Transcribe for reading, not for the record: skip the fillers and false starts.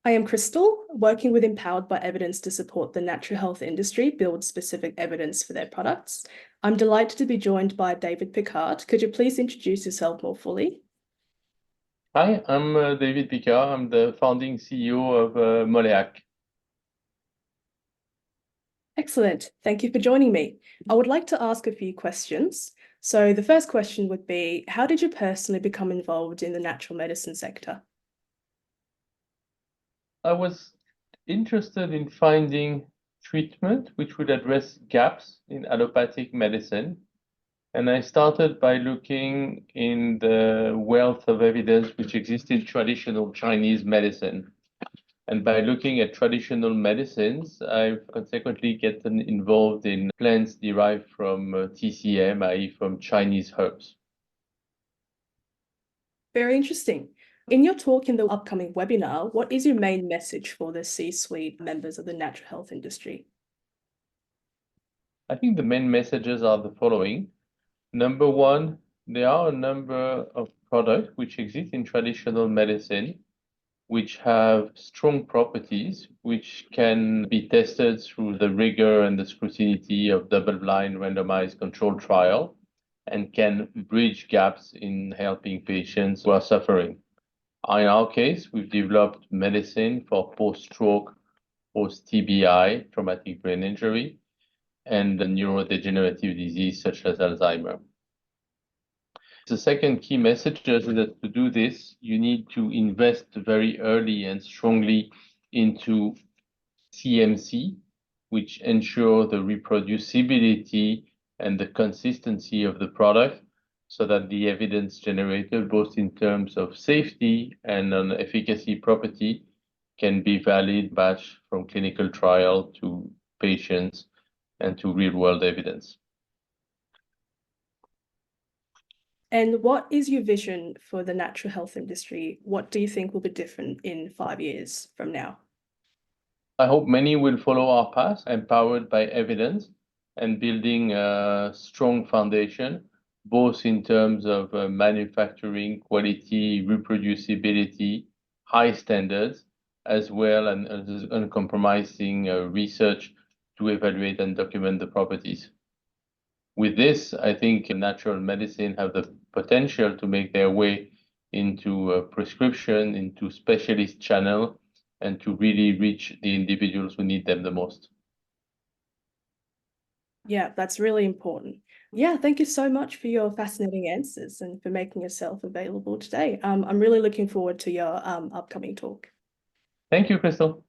I am Crystal, working with Empowered by Evidence to support the natural health industry build specific evidence for their products. I'm delighted to be joined by David Picard. Could you please introduce yourself more fully? Hi, I'm David Picard. I'm the founding CEO of Moleac. Excellent. Thank you for joining me. I would like to ask a few questions. So the first question would be, how did you personally become involved in the natural medicine sector? I was interested in finding treatment which would address gaps in allopathic medicine. And I started by looking in the wealth of evidence which exists in traditional Chinese medicine. And by looking at traditional medicines, I've consequently gotten involved in plants derived from TCM, i.e. from Chinese herbs. Very interesting. In your talk in the upcoming webinar, what is your main message for the C-suite members of the natural health industry? I think the main messages are the following. Number one, there are a number of products which exist in traditional medicine which have strong properties which can be tested through the rigor and the scrutiny of double-blind randomized controlled trial and can bridge gaps in helping patients who are suffering. In our case, we've developed medicine for post-stroke, post-TBI, traumatic brain injury, and the neurodegenerative disease such as Alzheimer. The second key message is that to do this, you need to invest very early and strongly into CMC, which ensure the reproducibility and the consistency of the product so that the evidence generated, both in terms of safety and on efficacy property, can be valid batch from clinical trial to patients and to real-world evidence. And what is your vision for the natural health industry? What do you think will be different in 5 years from now? I hope many will follow our path, empowered by evidence and building a strong foundation, both in terms of manufacturing quality, reproducibility, high standards, as well as uncompromising research to evaluate and document the properties. With this, I think natural medicine have the potential to make their way into prescription, into specialist channel, and to really reach the individuals who need them the most. Yeah, that's really important. Yeah, thank you so much for your fascinating answers and for making yourself available today. I'm really looking forward to your upcoming talk. Thank you, Crystal.